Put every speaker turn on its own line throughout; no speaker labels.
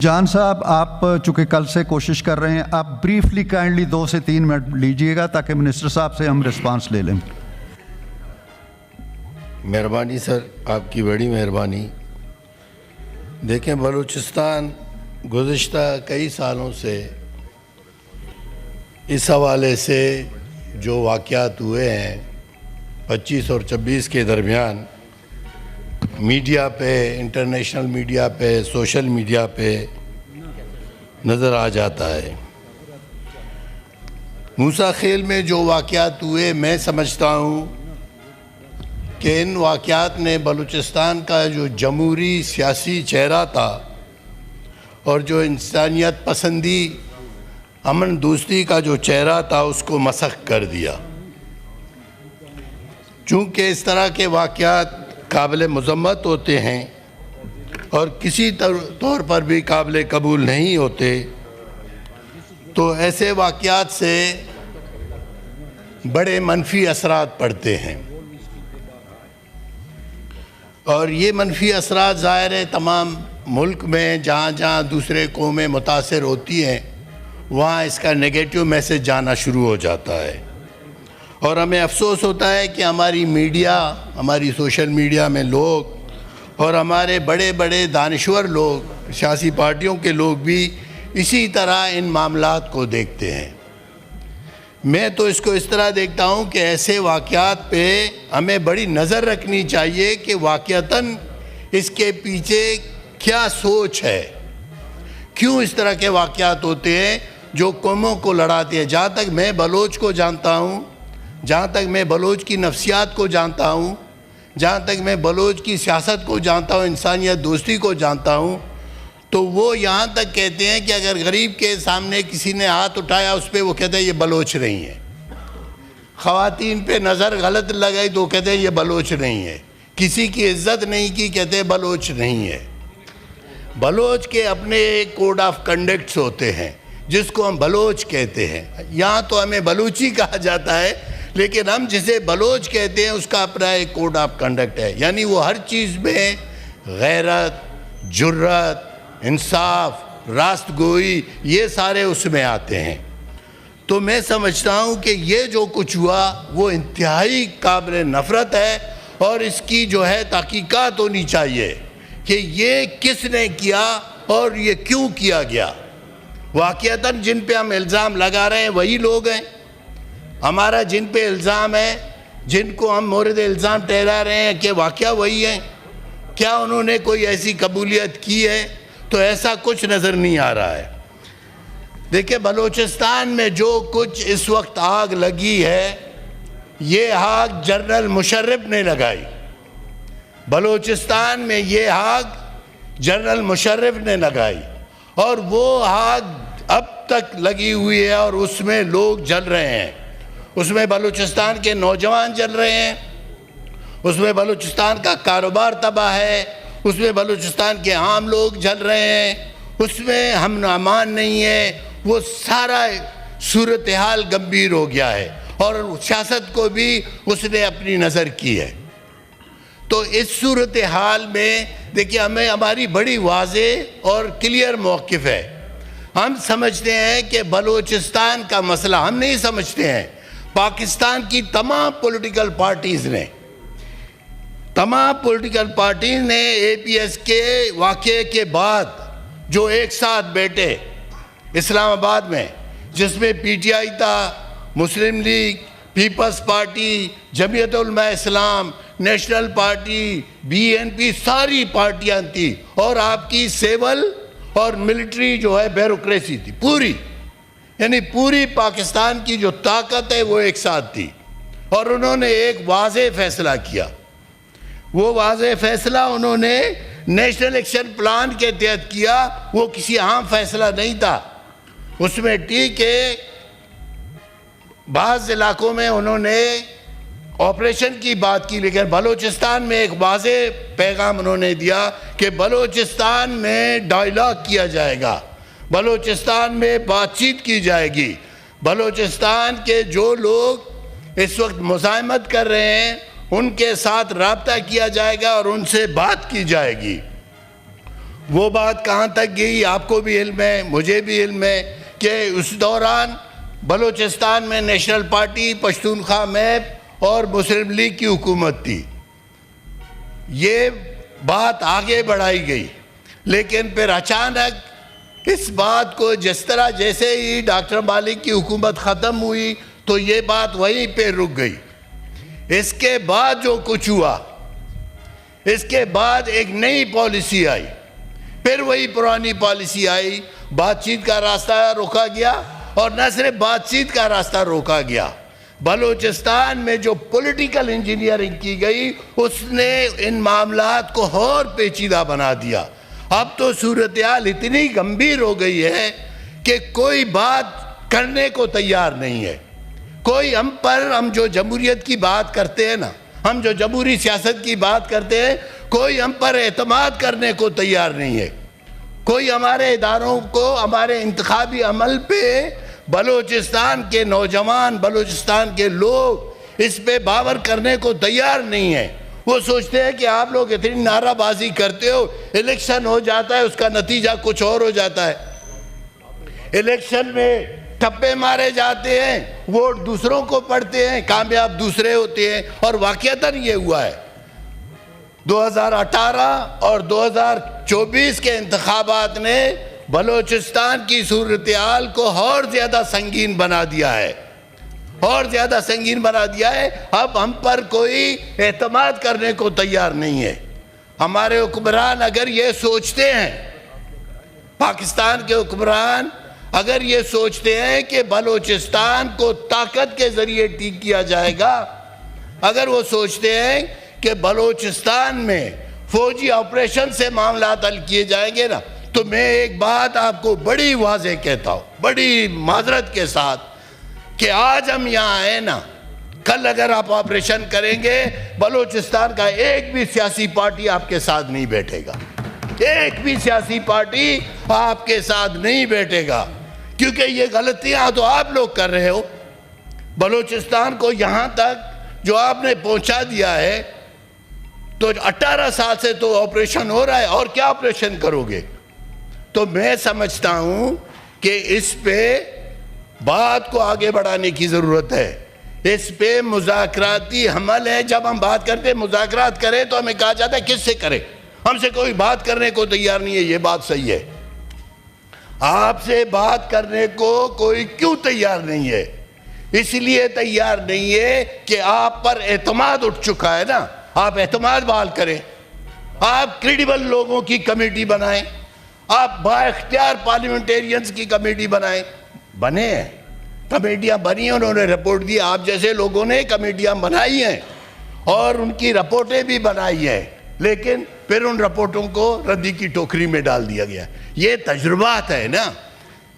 جان صاحب، آپ چونکہ کل سے کوشش کر رہے ہیں، آپ بریفلی کائنڈلی 2 سے 3 منٹ لیجئے گا تاکہ منسٹر صاحب سے ہم رسپانس لے لیں۔
مہربانی سر، آپ کی بڑی مہربانی۔ دیکھیں، بلوچستان گزشتہ کئی سالوں سے اس حوالے سے جو واقعات ہوئے ہیں 25 اور 26 کے درمیان میڈیا پہ، انٹرنیشنل میڈیا پہ، سوشل میڈیا پہ نظر آ جاتا ہے۔ موسیٰ خیل میں جو واقعات ہوئے، میں سمجھتا ہوں کہ ان واقعات نے بلوچستان کا جو جمہوری سیاسی چہرہ تھا اور جو انسانیت پسندی، امن دوستی کا جو چہرہ تھا، اس کو مسخ کر دیا۔ چونکہ اس طرح کے واقعات قابل مذمت ہوتے ہیں اور کسی طور پر بھی قابل قبول نہیں ہوتے، تو ایسے واقعات سے بڑے منفی اثرات پڑتے ہیں، اور یہ منفی اثرات ظاہر ہے تمام ملک میں جہاں جہاں دوسرے قومیں متاثر ہوتی ہیں وہاں اس کا نیگیٹو میسج جانا شروع ہو جاتا ہے۔ اور ہمیں افسوس ہوتا ہے کہ ہماری میڈیا، ہماری سوشل میڈیا میں لوگ اور ہمارے بڑے بڑے دانشور لوگ، سیاسی پارٹیوں کے لوگ بھی اسی طرح ان معاملات کو دیکھتے ہیں۔ میں تو اس کو اس طرح دیکھتا ہوں کہ ایسے واقعات پہ ہمیں بڑی نظر رکھنی چاہیے کہ واقعتاً اس کے پیچھے کیا سوچ ہے، کیوں اس طرح کے واقعات ہوتے ہیں جو قوموں کو لڑاتے ہیں۔ جہاں تک میں بلوچ کو جانتا ہوں، جہاں تک میں بلوچ کی نفسیات کو جانتا ہوں، جہاں تک میں بلوچ کی سیاست کو جانتا ہوں، انسانیت دوستی کو جانتا ہوں، تو وہ یہاں تک کہتے ہیں کہ اگر غریب کے سامنے کسی نے ہاتھ اٹھایا اس پہ وہ کہتے ہیں یہ بلوچ نہیں ہے، خواتین پہ نظر غلط لگائی تو وہ کہتے ہیں یہ بلوچ نہیں ہے، کسی کی عزت نہیں کی کہتے ہیں بلوچ نہیں ہے۔ بلوچ کے اپنے ایک کوڈ آف کنڈکٹس ہوتے ہیں جس کو ہم بلوچ کہتے ہیں۔ یہاں تو ہمیں بلوچی کہا جاتا ہے، لیکن ہم جسے بلوچ کہتے ہیں اس کا اپنا ایک کوڈ آف کنڈکٹ ہے، یعنی وہ ہر چیز میں غیرت، جرت، انصاف، راست گوئی، یہ سارے اس میں آتے ہیں۔ تو میں سمجھتا ہوں کہ یہ جو کچھ ہوا وہ انتہائی قابل نفرت ہے، اور اس کی جو ہے تحقیقات ہونی چاہیے کہ یہ کس نے کیا اور یہ کیوں کیا گیا۔ واقعتاً جن پہ ہم الزام لگا رہے ہیں وہی لوگ ہیں، ہمارا جن پہ الزام ہے، جن کو ہم مورد الزام ٹھہرا رہے ہیں کہ واقعہ وہی ہیں۔ کیا انہوں نے کوئی ایسی قبولیت کی ہے؟ تو ایسا کچھ نظر نہیں آ رہا ہے۔ دیکھیں، بلوچستان میں جو کچھ اس وقت آگ لگی ہے، یہ آگ جنرل مشرف نے لگائی۔ بلوچستان میں یہ آگ جنرل مشرف نے لگائی، اور وہ آگ اب تک لگی ہوئی ہے اور اس میں لوگ جل رہے ہیں۔ اس میں بلوچستان کے نوجوان جل رہے ہیں، اس میں بلوچستان کا کاروبار تباہ ہے، اس میں بلوچستان کے عام لوگ جل رہے ہیں، اس میں امن و امان نہیں ہے۔ وہ سارا صورتحال گمبھیر ہو گیا ہے، اور سیاست کو بھی اس نے اپنی نظر کی ہے۔ تو اس صورتحال میں دیکھیے، ہمیں ہماری بڑی واضح اور کلیئر موقف ہے۔ ہم سمجھتے ہیں کہ بلوچستان کا مسئلہ، ہم نہیں سمجھتے ہیں، پاکستان کی تمام پولیٹیکل پارٹیز نے اے پی ایس کے واقعے کے بعد جو ایک ساتھ بیٹھے اسلام آباد میں، جس میں پی ٹی آئی تھا، Muslim League, Peoples Party, Jamiat Ulema Islam, National Party, بی این پی، ساری پارٹیاں تھیں، اور آپ کی سیول اور ملٹری جو ہے بیوروکریسی تھی پوری، یعنی پوری پاکستان کی جو طاقت ہے وہ ایک ساتھ تھی، اور انہوں نے ایک واضح فیصلہ کیا۔ وہ واضح فیصلہ انہوں نے نیشنل ایکشن پلان کے تحت کیا، وہ کسی عام فیصلہ نہیں تھا۔ اس میں ٹھیک ہے بعض علاقوں میں انہوں نے آپریشن کی بات کی، لیکن بلوچستان میں ایک واضح پیغام انہوں نے دیا کہ بلوچستان میں ڈائیلاگ کیا جائے گا، بلوچستان میں بات چیت کی جائے گی، بلوچستان کے جو لوگ اس وقت مزاحمت کر رہے ہیں ان کے ساتھ رابطہ کیا جائے گا اور ان سے بات کی جائے گی۔ وہ بات کہاں تک گئی آپ کو بھی علم ہے، مجھے بھی علم ہے کہ اس دوران بلوچستان میں نیشنل پارٹی، پشتونخوا میپ اور مسلم لیگ کی حکومت تھی. یہ بات آگے بڑھائی گئی، لیکن پھر اچانک اس بات کو جس طرح جیسے ہی ڈاکٹر مالک کی حکومت ختم ہوئی تو یہ بات وہیں پہ رک گئی. اس کے بعد جو کچھ ہوا، اس کے بعد ایک نئی پالیسی آئی، پھر وہی پرانی پالیسی آئی، بات چیت کا راستہ روکا گیا، اور نہ صرف بات چیت کا راستہ روکا گیا، بلوچستان میں جو پولیٹیکل انجینئرنگ کی گئی اس نے ان معاملات کو اور پیچیدہ بنا دیا. اب تو صورتحال اتنی گمبھیر ہو گئی ہے کہ کوئی بات کرنے کو تیار نہیں ہے. کوئی ہم جو جمہوریت کی بات کرتے ہیں نا، ہم جو جمہوری سیاست کی بات کرتے ہیں، کوئی ہم پر اعتماد کرنے کو تیار نہیں ہے. کوئی ہمارے اداروں کو، ہمارے انتخابی عمل پہ بلوچستان کے نوجوان، بلوچستان کے لوگ اس پہ باور کرنے کو تیار نہیں ہیں. وہ سوچتے ہیں کہ آپ لوگ اتنی نعرہ بازی کرتے ہو، الیکشن ہو جاتا ہے، اس کا نتیجہ کچھ اور ہو جاتا ہے. الیکشن میں ٹھپے مارے جاتے ہیں، ووٹ دوسروں کو پڑتے ہیں، کامیاب دوسرے ہوتے ہیں. اور واقعتاً یہ ہوا ہے. 2018 اور 2024 کے انتخابات نے بلوچستان کی صورتحال کو اور زیادہ سنگین بنا دیا ہے، اور زیادہ سنگین بنا دیا ہے. اب ہم پر کوئی اعتماد کرنے کو تیار نہیں ہے. ہمارے حکمران اگر یہ سوچتے ہیں، پاکستان کے حکمران اگر یہ سوچتے ہیں کہ بلوچستان کو طاقت کے ذریعے ٹھیک کیا جائے گا، اگر وہ سوچتے ہیں کہ بلوچستان میں فوجی آپریشن سے معاملات حل کیے جائیں گے نا، تو میں ایک بات آپ کو بڑی واضح کہتا ہوں، بڑی معذرت کے ساتھ، کہ آج ہم یہاں آئے نا، کل اگر آپ آپریشن کریں گے، بلوچستان کا ایک بھی سیاسی پارٹی آپ کے ساتھ نہیں بیٹھے گا. ایک بھی سیاسی پارٹی آپ کے ساتھ نہیں بیٹھے گا، کیونکہ یہ غلطیاں تو آپ لوگ کر رہے ہو. بلوچستان کو یہاں تک جو آپ نے پہنچا دیا ہے، تو 18 سال سے تو آپریشن ہو رہا ہے، اور کیا آپریشن کرو گے؟ تو میں سمجھتا ہوں کہ اس پہ بات کو آگے بڑھانے کی ضرورت ہے. اس پہ مذاکراتی حمل ہے. جب ہم بات کرتے ہیں مذاکرات کریں تو ہمیں کہا جاتا ہے کس سے کریں؟ ہم سے کوئی بات کرنے کو تیار نہیں ہے. یہ بات صحیح ہے. آپ سے بات کرنے کو کوئی کیوں تیار نہیں ہے؟ اس لیے تیار نہیں ہے کہ آپ پر اعتماد اٹھ چکا ہے نا. آپ اعتماد بحال کریں، آپ کریڈیبل لوگوں کی کمیٹی بنائیں، آپ با اختیار پارلیمنٹیرینز کی کمیٹی بنائیں. بنے ہیں کمیٹیاں، بنی ہیں، انہوں نے رپورٹ دی. آپ جیسے لوگوں نے کمیٹیاں بنائی ہیں اور ان کی رپورٹیں بھی بنائی ہیں، لیکن پھر ان رپورٹوں کو ردی کی ٹوکری میں ڈال دیا گیا. یہ تجربات ہے نا.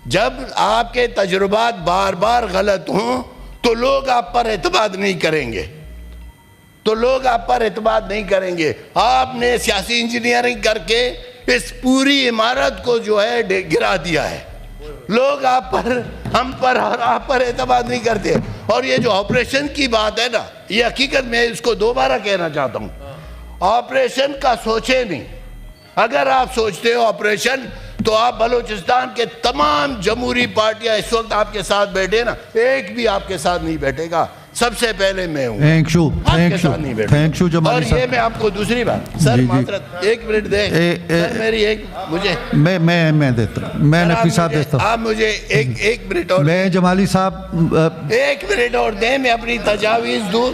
جب آپ کے تجربات بار بار غلط ہوں تو لوگ آپ پر اعتماد نہیں کریں گے، آپ نے سیاسی انجینئرنگ کر کے اس پوری عمارت کو جو ہے گرا دیا ہے. لوگ ہم پر اور آپ پر اعتماد نہیں کرتے. اور یہ جو آپریشن کی بات ہے نا، یہ حقیقت میں اس کو دوبارہ کہنا چاہتا ہوں، آپریشن کا سوچے نہیں. اگر آپ سوچتے ہو آپریشن، تو آپ بلوچستان کے تمام جمہوری پارٹیاں اس وقت آپ کے ساتھ بیٹھے نا، ایک بھی آپ کے ساتھ نہیں بیٹھے گا. سب سے پہلے میں ہوں،
تھینک یو جمالی
اور
صاحب.
یہ میں آپ کو دوسری بات، سر معذرت، ایک منٹ دیں سر، میری ایک مجھے
میں دیتا ہوں، میں نقوی صاحب دیتا ہوں.
آپ مجھے ایک منٹ اور،
میں جمالی صاحب
ایک منٹ اور دیں، میں اپنی تجاویز دوں.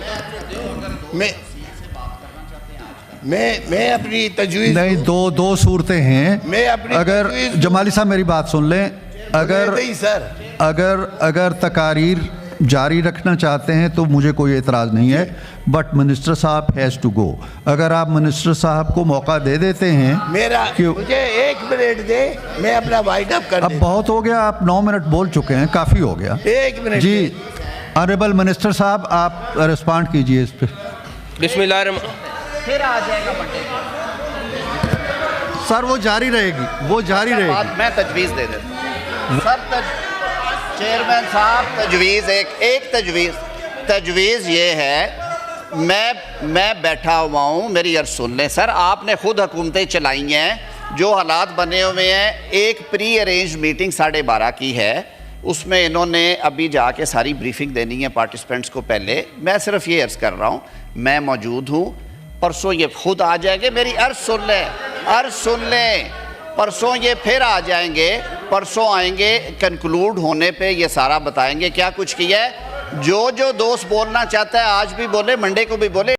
میں اپنی تجویز
نہیں، دو صورتیں ہیں.
میں اپنی
اگر جمالی صاحب میری بات سن لیں، اگر تقاریر جاری رکھنا چاہتے ہیں تو مجھے کوئی اعتراض نہیں ہے، بٹ منسٹر صاحب ہیز ٹو گو. اگر آپ منسٹر صاحب کو موقع دے دیتے ہیں،
مجھے ایک منٹ دے، میں اپنا وائٹ اپ کر
اب بہت ہو گیا، آپ 9 منٹ بول چکے ہیں، کافی ہو گیا.
ایک منٹ
جی آنریبل منسٹر صاحب، آپ رسپانڈ کیجئے اس پہ.
بسم اللہ الرحمن.
پھر آ جائے گا منڈے
سر وہ جاری رہے گی،
میں تجویز دے دیتا ہوں. سر چیئرمین صاحب، ایک تجویز یہ ہے، میں بیٹھا ہوا ہوں، میری عرض سن لیں. سر آپ نے خود حکومتیں چلائی ہیں، جو حالات بنے ہوئے ہیں، ایک پری ارینج میٹنگ 12:30 کی ہے، اس میں انہوں نے ابھی جا کے ساری بریفنگ دینی ہے پارٹیسپینٹس کو پہلے. میں صرف یہ عرض کر رہا ہوں میں موجود ہوں، پرسوں یہ خود آ جائیں گے، میری عرض سن لیں، پرسوں یہ پھر آ جائیں گے، پرسوں آئیں گے، کنکلوڈ ہونے پہ یہ سارا بتائیں گے کیا کچھ کیا ہے. جو دوست بولنا چاہتا ہے آج بھی بولے، منڈے کو بھی بولے.